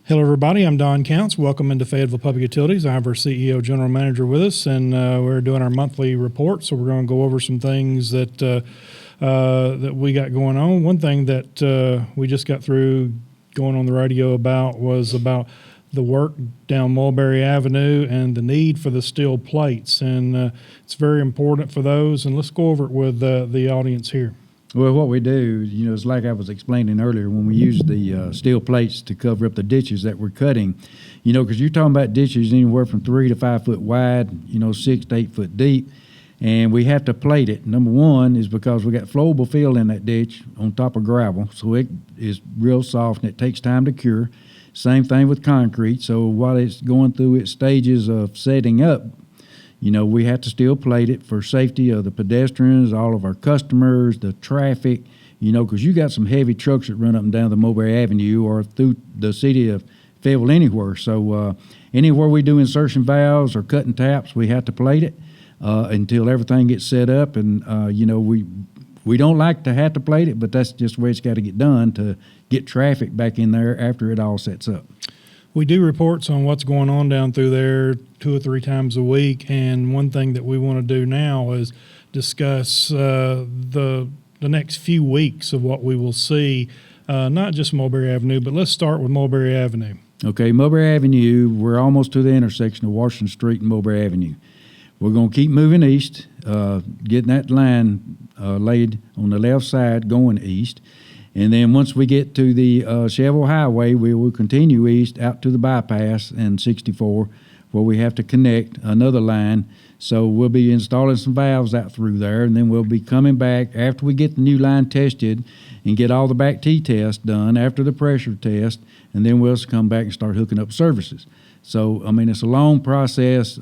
Hello, everybody. I'm Don Counts. Welcome into Fayetteville Public Utilities. I have our CEO, General Manager with us, and we're doing our monthly report. So we're going to go over some things that that we got going on. One thing that we just got through going on the radio about was about the work down Mulberry Avenue and the need for the steel plates, and it's very important for those. And let's go over it with the audience here. Well, what we do, it's like I was explaining earlier when we use the steel plates to cover up the ditches that we're cutting, because you're talking about ditches anywhere from 3 to 5 foot wide, 6 to 8 foot deep, and we have to plate it. Number one is because we got flowable fill in that ditch on top of gravel, so it is real soft and it takes time to cure. Same thing with concrete. So while it's going through its stages of setting up, we have to still plate it for safety of the pedestrians, all of our customers, the traffic, because you got some heavy trucks that run up and down the Mulberry Avenue or through the city of Fayetteville anywhere. So anywhere we do insertion valves or cutting taps, we have to plate it until everything gets set up. And, we don't like to have to plate it, but that's just the way it's got to get done to get traffic back in there after it all sets up. We do reports on what's going on down through there 2 or 3 times a week, and one thing that we want to do now is discuss the next few weeks of what we will see, not just Mulberry Avenue, but let's start with Mulberry Avenue. Okay, Mulberry Avenue, we're almost to the intersection of Washington Street and Mulberry Avenue. We're going to keep moving east, getting that line laid on the left side going east. And then once we get to the Cheval Highway, we will continue east out to the bypass and 64, where we have to connect another line. So we'll be installing some valves out through there, and then we'll be coming back after we get the new line tested and get all the back T-tests done after the pressure test, and then we'll come back and start hooking up services. So, it's a long process.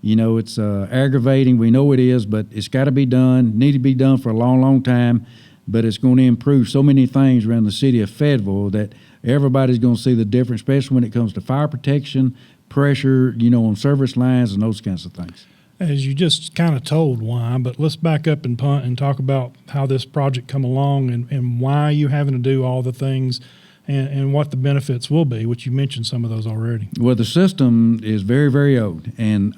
It's aggravating. We know it is, but it's got to be done, need to be done for a long, long time. But it's going to improve so many things around the city of Fayetteville that everybody's going to see the difference, especially when it comes to fire protection, pressure, on service lines and those kinds of things. As you just kind of told why, but let's back up and punt and talk about how this project come along and why you're having to do all the things and what the benefits will be, which you mentioned some of those already. Well, the system is very, very old, and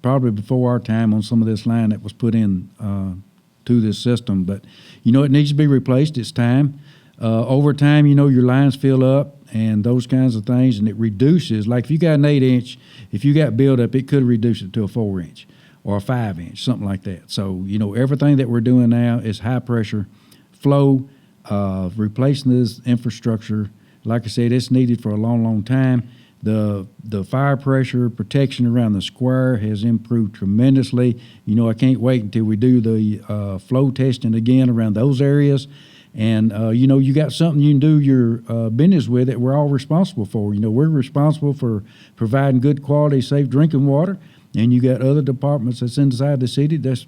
probably before our time on some of this line that was put in to this system, but it needs to be replaced. It's time. Over time, your lines fill up and those kinds of things, and it reduces. Like if you got an 8-inch, if you got buildup, it could reduce it to a 4-inch or a 5-inch, something like that. So everything that we're doing now is high pressure flow, replacing this infrastructure. Like I said, it's needed for a long, long time. The fire pressure protection around the square has improved tremendously. I can't wait until we do the flow testing again around those areas. And, you got something you can do your business with that we're all responsible for. We're responsible for providing good quality, safe drinking water. And you got other departments that's inside the city that's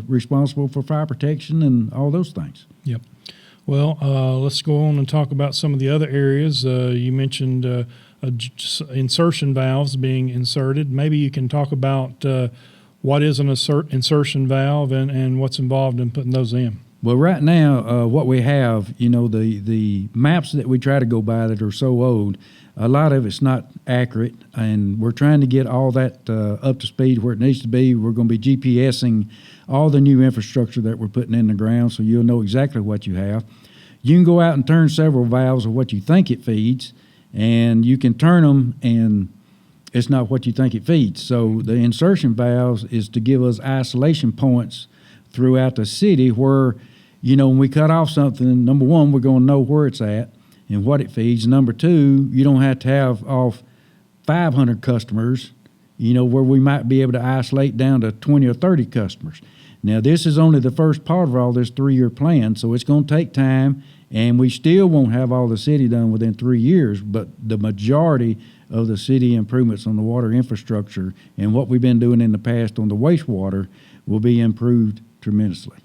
responsible for fire protection and all those things. Yep. Well, let's go on and talk about some of the other areas. You mentioned insertion valves being inserted. Maybe you can talk about what is an insertion valve and what's involved in putting those in. Well, right now, what we have, the maps that we try to go by that are so old, a lot of it's not accurate, and we're trying to get all that up to speed where it needs to be. We're going to be GPSing all the new infrastructure that we're putting in the ground, so you'll know exactly what you have. You can go out and turn several valves of what you think it feeds, and you can turn them, and it's not what you think it feeds. So the insertion valves is to give us isolation points throughout the city where, when we cut off something, number one, we're going to know where it's at and what it feeds. Number two, you don't have to have off 500 customers, where we might be able to isolate down to 20 or 30 customers. Now, this is only the first part of all this 3-year plan, so it's going to take time, and we still won't have all the city done within 3 years, but the majority of the city improvements on the water infrastructure and what we've been doing in the past on the wastewater will be improved tremendously.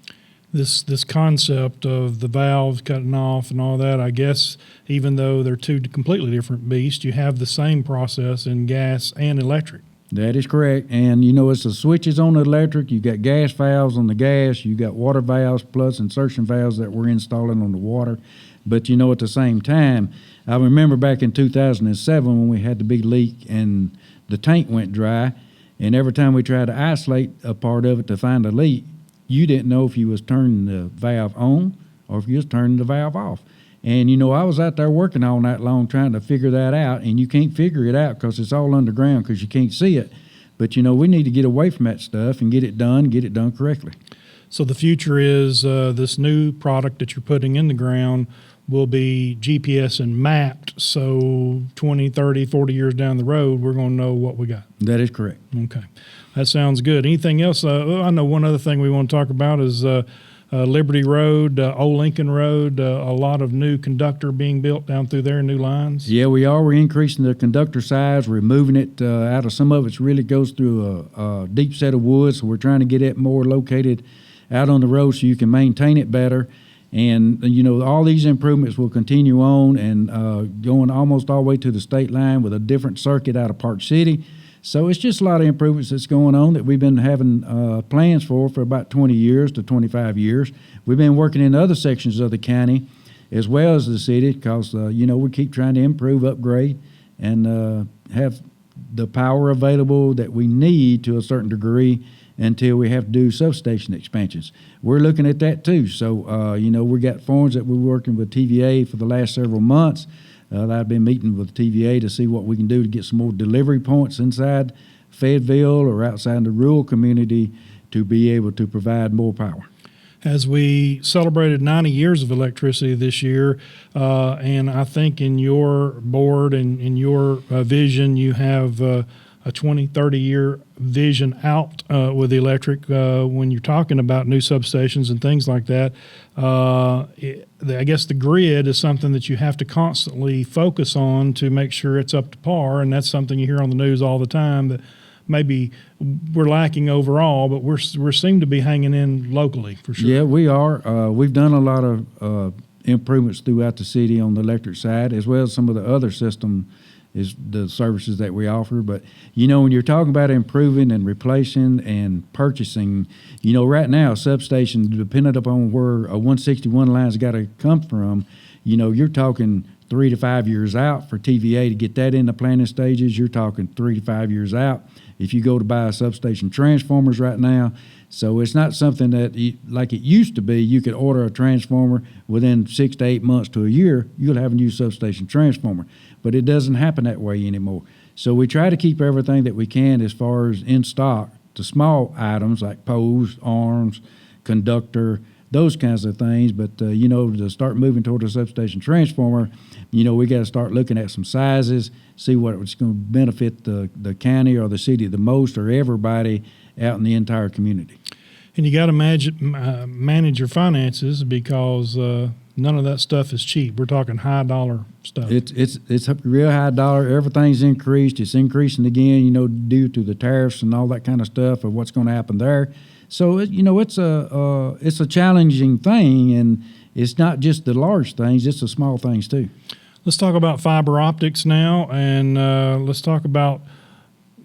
This concept of the valves cutting off and all that, I guess, even though they're two completely different beasts, you have the same process in gas and electric. That is correct. And, it's the switches on the electric. You got gas valves on the gas. You got water valves plus insertion valves that we're installing on the water. But, at the same time, I remember back in 2007 when we had the big leak and the tank went dry. And every time we tried to isolate a part of it to find a leak, you didn't know if you was turning the valve on or if you was turning the valve off. And, I was out there working all night long trying to figure that out, and you can't figure it out because it's all underground because you can't see it. But, we need to get away from that stuff and get it done correctly. So the future is this new product that you're putting in the ground will be GPS and mapped, so 20, 30, 40 years down the road, we're going to know what we got. That is correct. Okay. That sounds good. Anything else? I know one other thing we want to talk about is Liberty Road, Old Lincoln Road, a lot of new conductor being built down through there, new lines. Yeah, we are. We're increasing the conductor size. We're moving it out of some of it really goes through a deep set of woods, so we're trying to get it more located out on the road so you can maintain it better. And, all these improvements will continue on and going almost all the way to the state line with a different circuit out of Park City. So it's just a lot of improvements that's going on that we've been having plans for about 20 years to 25 years. We've been working in other sections of the county as well as the city because, we keep trying to improve, upgrade, and have the power available that we need to a certain degree until we have to do substation expansions. We're looking at that too. So, we got forms that we're working with TVA for the last several months. I've been meeting with TVA to see what we can do to get some more delivery points inside Fayetteville or outside the rural community to be able to provide more power. As we celebrated 90 years of electricity this year, and I think in your board and in your vision, you have a 20, 30-year vision out with the electric when you're talking about new substations and things like that. I guess the grid is something that you have to constantly focus on to make sure it's up to par, and that's something you hear on the news all the time that maybe we're lacking overall, but we seem to be hanging in locally for sure. Yeah, we are. We've done a lot of improvements throughout the city on the electric side as well as some of the other system is the services that we offer. But, when you're talking about improving and replacing and purchasing, right now, a substation, depending upon where a 161 line's got to come from, you're talking 3 to 5 years out for TVA to get that in the planning stages. You're talking 3 to 5 years out if you go to buy a substation transformers right now. So it's not something that, like it used to be, you could order a transformer within 6 to 8 months to a year, you'll have a new substation transformer. But it doesn't happen that way anymore. So we try to keep everything that we can as far as in stock, the small items like poles, arms, conductor, those kinds of things. But, to start moving toward a substation transformer, we got to start looking at some sizes, see what's going to benefit the county or the city the most or everybody out in the entire community. And you got to manage your finances because none of that stuff is cheap. We're talking high dollar stuff. It's real high dollar. Everything's increased. It's increasing again, due to the tariffs and all that kind of stuff of what's going to happen there. So it's a challenging thing, and it's not just the large things; it's the small things too. Let's talk about fiber optics now, and let's talk about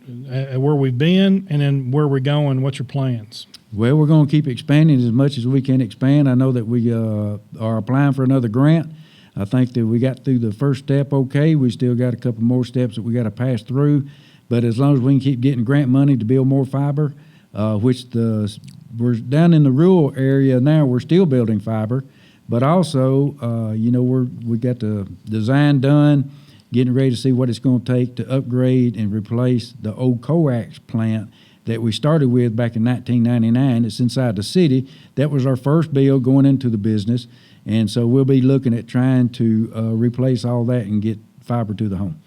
where we've been and then where we're going. What's your plans? Well, we're going to keep expanding as much as we can expand. I know that we are applying for another grant. I think that we got through the first step okay. We still got a couple more steps that we got to pass through. But as long as we can keep getting grant money to build more fiber, we're down in the rural area now, we're still building fiber. But also, we got the design done, getting ready to see what it's going to take to upgrade and replace the old coax plant that we started with back in 1999. It's inside the city. That was our first build going into the business. And so we'll be looking at trying to replace all that and get fiber to the home.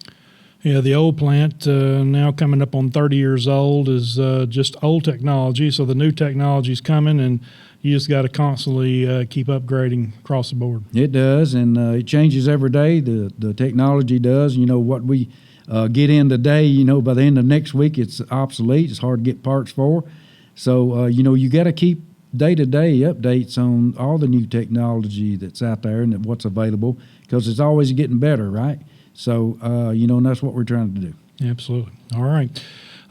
Yeah, the old plant now coming up on 30 years old is just old technology. So the new technology is coming, and you just got to constantly keep upgrading across the board. It does, and it changes every day. The technology does. What we get in today, by the end of next week, it's obsolete. It's hard to get parts for. So, you got to keep day-to-day updates on all the new technology that's out there and what's available because it's always getting better, right? So, and that's what we're trying to do. Absolutely. All right.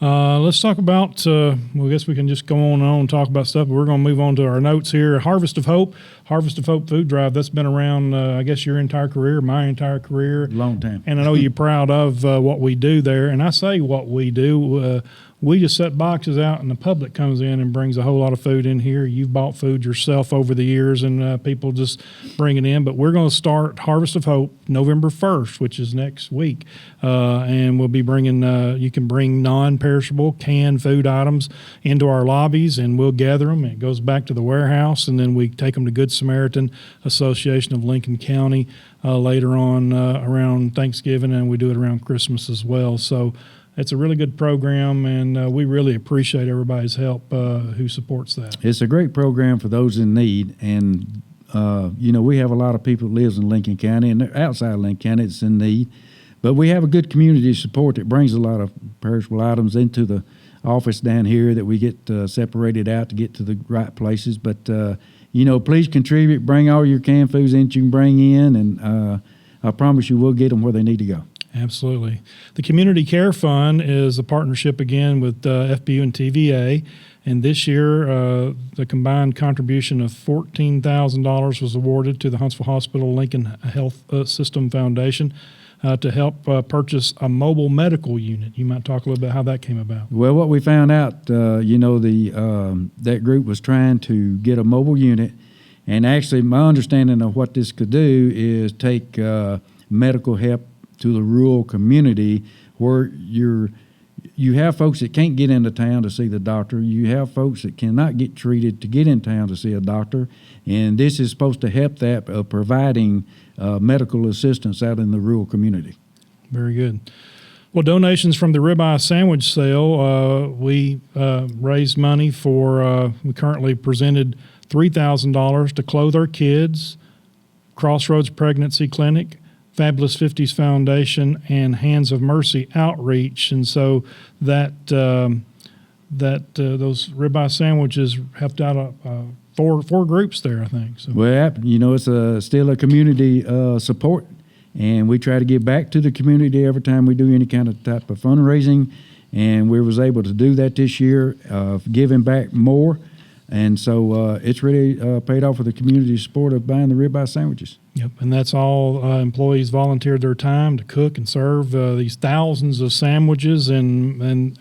Let's talk about, I guess we can just go on and talk about stuff, but we're going to move on to our notes here. Harvest of Hope Food Drive, that's been around, I guess, your entire career, my entire career. Long time. And I know you're proud of what we do there. And I say what we do. We just set boxes out, and the public comes in and brings a whole lot of food in here. You've bought food yourself over the years, and people just bring it in. But we're going to start Harvest of Hope November 1st, which is next week. And we'll be bringing, you can bring non-perishable canned food items into our lobbies, and we'll gather them. It goes back to the warehouse, and then we take them to Good Samaritan Association of Lincoln County later on around Thanksgiving, and we do it around Christmas as well. So it's a really good program, and we really appreciate everybody's help who supports that. It's a great program for those in need, and we have a lot of people that lives in Lincoln County and outside Lincoln County that's in need, but we have a good community support that brings a lot of perishable items into the office down here that we get separated out to get to the right places. But please contribute, bring all your canned foods in that you can bring in, and I promise you we'll get them where they need to go. Absolutely. The Community Care Fund is a partnership again with FPU and TVA, and this year the combined contribution of $14,000 was awarded to the Huntsville Hospital Lincoln Health System Foundation to help purchase a mobile medical unit. You might talk a little bit how that came about. Well, what we found out, that group was trying to get a mobile unit, and actually my understanding of what this could do is take medical help to the rural community where you have folks that can't get into town to see the doctor. You have folks that cannot get treated to get in town to see a doctor, and this is supposed to help that providing medical assistance out in the rural community. Very good. Well, donations from the ribeye sandwich sale, we raised money for, we currently presented $3,000 to Clothe Our Kids, Crossroads Pregnancy Clinic, Fabulous 50s Foundation, and Hands of Mercy Outreach. And so that those ribeye sandwiches helped out four groups there, I think. So. Well, it's still a community support, and we try to give back to the community every time we do any kind of type of fundraising, and we was able to do that this year, giving back more. And so it's really paid off for the community support of buying the ribeye sandwiches. Yep, and that's all employees volunteered their time to cook and serve these thousands of sandwiches, and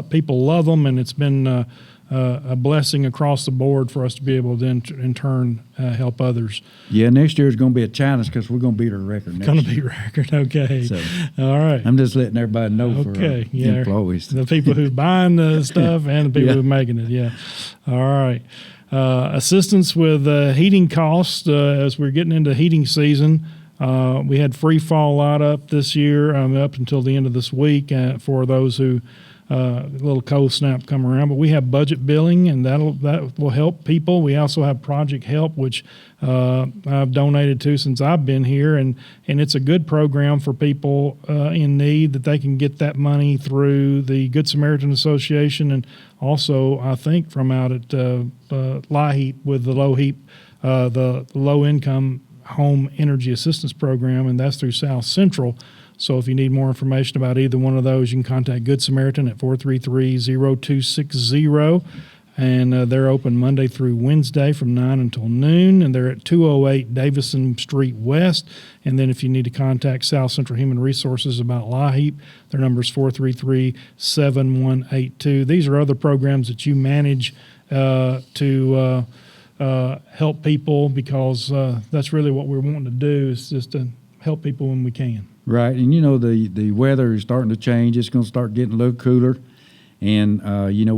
people love them, and it's been a blessing across the board for us to be able to then in turn help others. Yeah, next year is going to be a challenge because we're going to beat our record. It's going to be record, okay. So, all right. I'm just letting everybody know for employees. The people who buying the stuff and the people who are making it, yeah. All right. Assistance with heating costs as we're getting into heating season. We had free fall light up this year up until the end of this week for those who a little cold snap come around, but we have budget billing, and that will help people. We also have project help, which I've donated to since I've been here, and it's a good program for people in need that they can get that money through the Good Samaritan Association, and also I think from out at LIHEAP with the the low income home energy assistance program, and that's through South Central. So if you need more information about either one of those, you can contact Good Samaritan at 433-0260. And they're open Monday through Wednesday from 9 until noon. And they're at 208 Davison Street West. And then if you need to contact South Central Human Resources about LIHEAP, their number is 433-7182. These are other programs that you manage to help people, because that's really what we're wanting to do, is just to help people when we can. Right, and the weather is starting to change. It's going to start getting a little cooler, and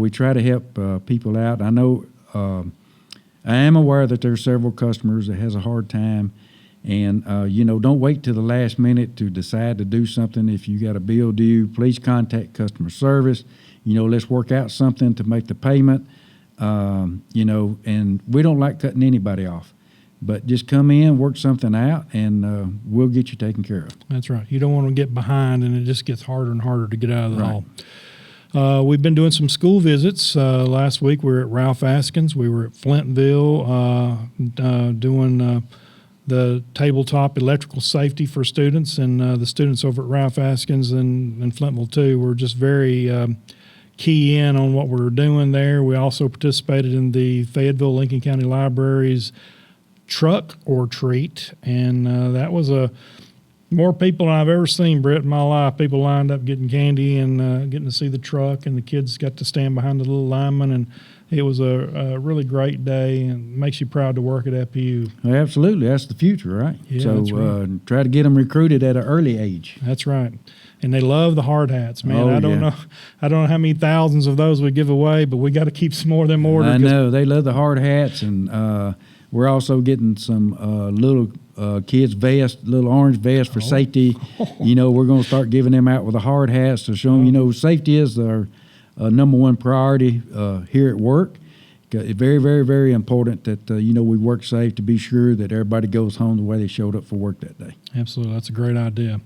we try to help people out. I know I am aware that there are several customers that has a hard time, and don't wait till the last minute to decide to do something. If you got a bill due, please contact customer service. Let's work out something to make the payment. And we don't like cutting anybody off. But just come in, work something out, and we'll get you taken care of. That's right. You don't want to get behind, and it just gets harder and harder to get out of the hall. We've been doing some school visits. Last week we were at Ralph Askins. We were at Flintville doing the tabletop electrical safety for students, and the students over at Ralph Askins and Flintville too were just very key in on what we're doing there. We also participated in the Fayetteville Lincoln County Library's truck or treat, and that was more people than I've ever seen, Britt, in my life. People lined up getting candy and getting to see the truck, and the kids got to stand behind the little lineman, and it was a really great day, and makes you proud to work at FPU. Well, absolutely, that's the future, right? Yeah, so that's right. Try to get them recruited at an early age. That's right. And they love the hard hats, man. Oh, I don't know how many thousands of those we give away, but we got to keep some more of them ordered. I know they love the hard hats, and we're also getting some little kids vest, little orange vest for safety. You know, we're going to start giving them out with the hard hats to show them, you know, safety is our number one priority here at work. It's very, very, very important that, you know, we work safe to be sure that everybody goes home the way they showed up for work that day. Absolutely. That's a great idea.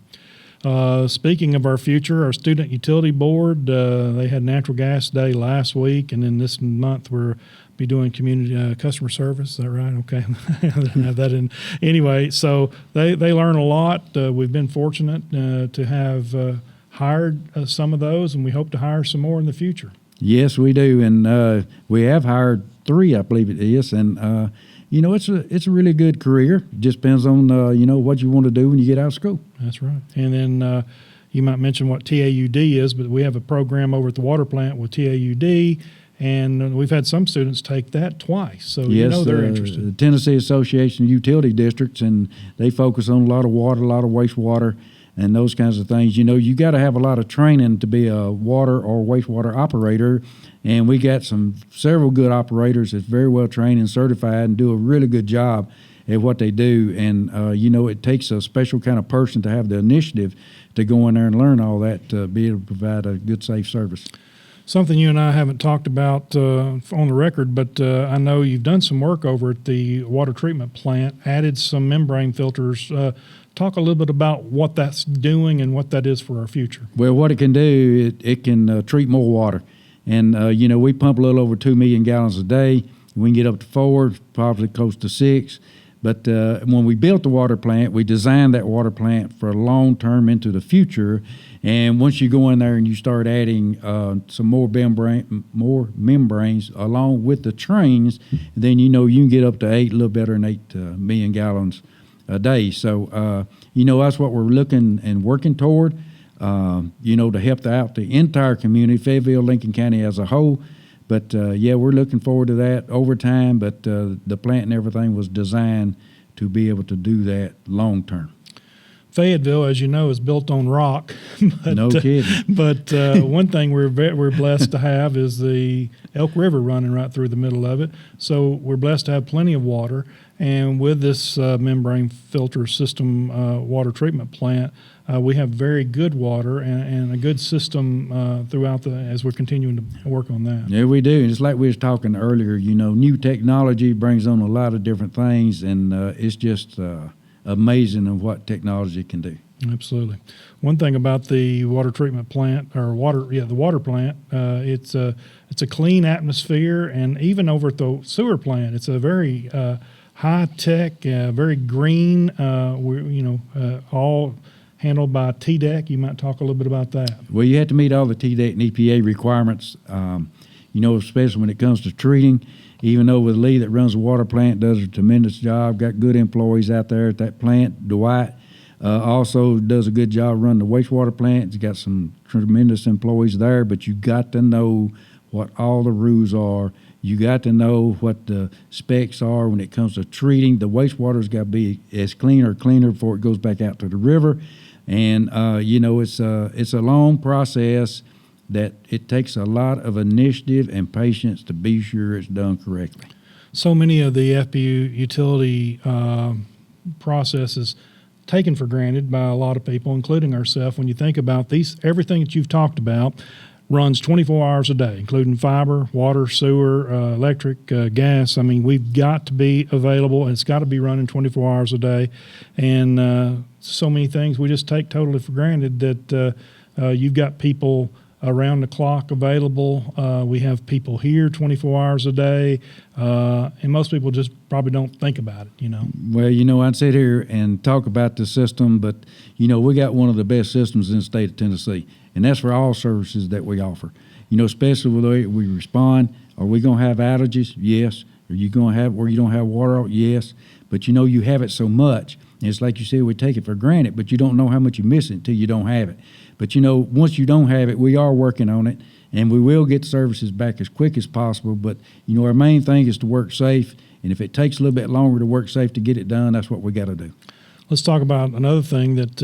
Speaking of our future, our Student Utility Board, they had Natural Gas Day last week, and then this month we're be doing community customer service. Is that right? Okay. I didn't have that in. Anyway, so they learn a lot. We've been fortunate to have hired some of those, and we hope to hire some more in the future. Yes, we do, and we have hired 3, I believe it is, and you know, it's a really good career. It just depends on you know, what you want to do when you get out of school. That's right. And then you might mention what TAUD is, but we have a program over at the water plant with TAUD, and we've had some students take that twice. So yes, you know they're interested. The Tennessee Association of Utility Districts, and they focus on a lot of water, a lot of wastewater, and those kinds of things. You know, you got to have a lot of training to be a water or wastewater operator, and we got several good operators that's very well trained and certified and do a really good job at what they do. And you know, it takes a special kind of person to have the initiative to go in there and learn all that to be able to provide a good, safe service. Something you and I haven't talked about on the record, but I know you've done some work over at the water treatment plant, added some membrane filters. Talk a little bit about what that's doing and what that is for our future. Well, what it can do, it can treat more water. And, you know, we pump a little over 2 million gallons a day. We can get up to 4, probably close to 6. But when we built the water plant, we designed that water plant for long term into the future. And once you go in there and you start adding some more membranes along with the trains, then you know you can get up to 8, a little better than 8 million gallons a day. So, you know, that's what we're looking and working toward, you know, to help out the entire community, Fayetteville, Lincoln County as a whole. But, yeah, we're looking forward to that over time, but the plant and everything was designed to be able to do that long term. Fayetteville, as you know, is built on rock. But, no kidding. But one thing we're blessed to have is the Elk River running right through the middle of it. So we're blessed to have plenty of water. And with this membrane filter system water treatment plant, we have very good water and a good system throughout as we're continuing to work on that. Yeah, we do. And it's like we was talking earlier, you know, new technology brings on a lot of different things, and it's just amazing of what technology can do. Absolutely. One thing about the water treatment plant, the water plant, it's a clean atmosphere, and even over at the sewer plant, it's a very high tech, very green. All handled by TDEC. You might talk a little bit about that. Well, you have to meet all the TDEC and EPA requirements. You know, especially when it comes to treating. Even though with Lee that runs the water plant does a tremendous job, got good employees out there at that plant. Dwight also does a good job running the wastewater plant. He's got some tremendous employees there, but you got to know what all the rules are. You got to know what the specs are when it comes to treating. The wastewater's got to be as cleaner before it goes back out to the river. And, you know, it's a long process that it takes a lot of initiative and patience to be sure it's done correctly. So many of the FPU utility processes taken for granted by a lot of people, including ourselves. When you think about everything that you've talked about runs 24 hours a day, including fiber, water, sewer, electric, gas. I mean, we've got to be available, and it's got to be running 24 hours a day. And so many things we just take totally for granted that you've got people around the clock available. We have people here 24 hours a day, and most people just probably don't think about it, you know. Well, you know, I'd sit here and talk about the system, but, you know, we got one of the best systems in the state of Tennessee, and that's for all services that we offer. especially the way we respond. Are we going to have outages? Yes. Are you going to have where you don't have water? Yes. But you have it so much. And it's like you said, we take it for granted, but you don't know how much you miss it until you don't have it. But once you don't have it, we are working on it, and we will get services back as quick as possible. But our main thing is to work safe, and if it takes a little bit longer to work safe to get it done, that's what we got to do. Let's talk about another thing that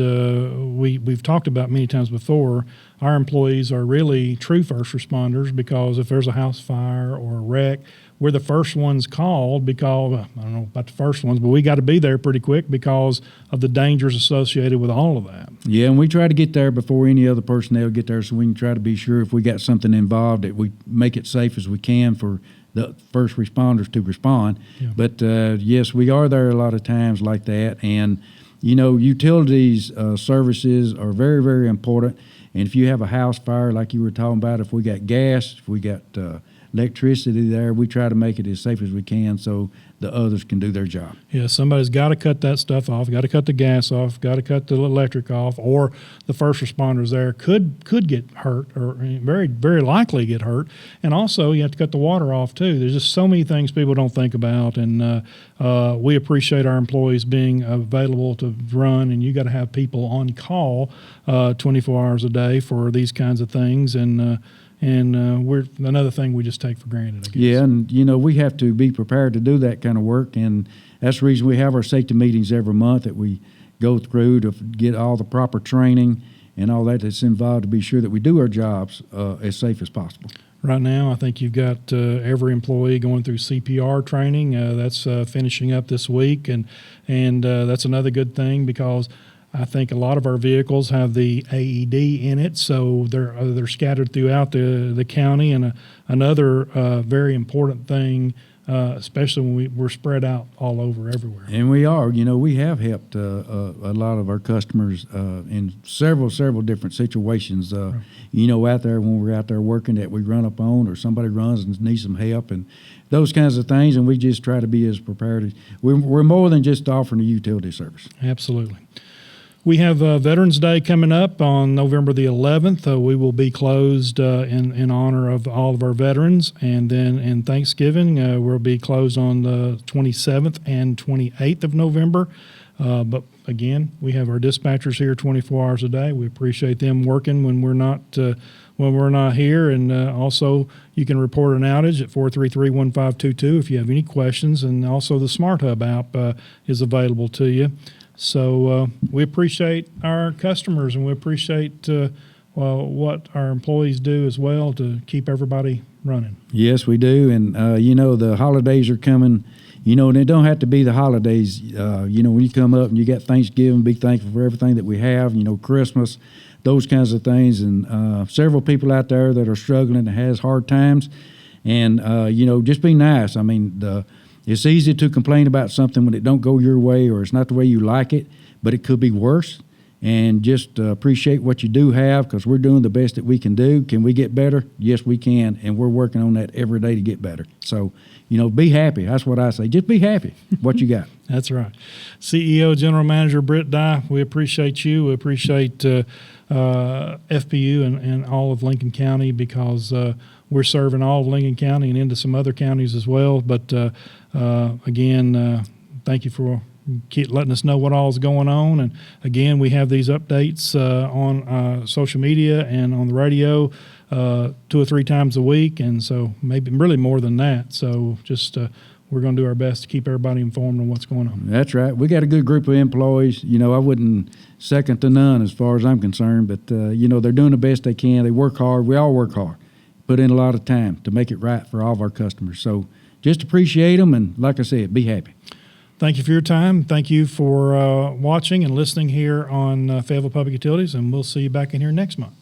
we've talked about many times before. Our employees are really true first responders, because if there's a house fire or a wreck, we're the first ones called, because, I don't know about the first ones, but we got to be there pretty quick because of the dangers associated with all of that. Yeah, and we try to get there before any other personnel get there, so we can try to be sure if we got something involved that we make it safe as we can for the first responders to respond. Yeah. But yes, we are there a lot of times like that. And utilities services are very, very important. And if you have a house fire like you were talking about, if we got gas, if we got electricity there, we try to make it as safe as we can so the others can do their job. Yeah, somebody's got to cut that stuff off, got to cut the gas off, got to cut the electric off, or the first responders there could get hurt, or very, very likely get hurt. And also, you have to cut the water off too. There's just so many things people don't think about, and we appreciate our employees being available to run, and you got to have people on call 24 hours a day for these kinds of things. And we're another thing we just take for granted, I guess. Yeah, and we have to be prepared to do that kind of work, and that's the reason we have our safety meetings every month that we go through to get all the proper training and all that's involved to be sure that we do our jobs as safe as possible. Right now, I think you've got every employee going through CPR training. That's finishing up this week, and that's another good thing, because I think a lot of our vehicles have the AED in it, so they're scattered throughout the county. And another very important thing, especially when we're spread out all over everywhere. And we are. We have helped a lot of our customers in several different situations. Right. Out there when we're out there working that we run up on, or somebody runs and needs some help, and those kinds of things. And we just try to be as prepared as we're more than just offering a utility service. Absolutely. We have Veterans Day coming up on November the 11th. We will be closed in honor of all of our veterans. And then in Thanksgiving, we'll be closed on the 27th and 28th of November. But again, we have our dispatchers here 24 hours a day. We appreciate them working when we're not here. And also, you can report an outage at 433-1522 if you have any questions. And also, the Smart Hub app is available to you. So we appreciate our customers, and we appreciate what our employees do as well to keep everybody running. Yes, we do. And, the holidays are coming, and it don't have to be the holidays. When you come up and you got Thanksgiving, be thankful for everything that we have, Christmas, those kinds of things. And several people out there that are struggling and has hard times. And, just be nice. I mean, it's easy to complain about something when it don't go your way or it's not the way you like it, but it could be worse. And just appreciate what you do have, because we're doing the best that we can do. Can we get better? Yes, we can, and we're working on that every day to get better. So, be happy. That's what I say. Just be happy what you got. That's right. CEO, General Manager Britt Dye, we appreciate you. We appreciate FPU and all of Lincoln County, because we're serving all of Lincoln County and into some other counties as well. But again, thank you for keep letting us know what all is going on. And again, we have these updates on social media and on the radio 2 or 3 times a week, and so maybe really more than that. So just we're going to do our best to keep everybody informed on what's going on. That's right. We got a good group of employees. I wouldn't second to none as far as I'm concerned, but they're doing the best they can. They work hard. We all work hard, put in a lot of time to make it right for all of our customers. So just appreciate them, and like I said, be happy. Thank you for your time. Thank you for watching and listening here on Fayetteville Public Utilities, and we'll see you back in here next month.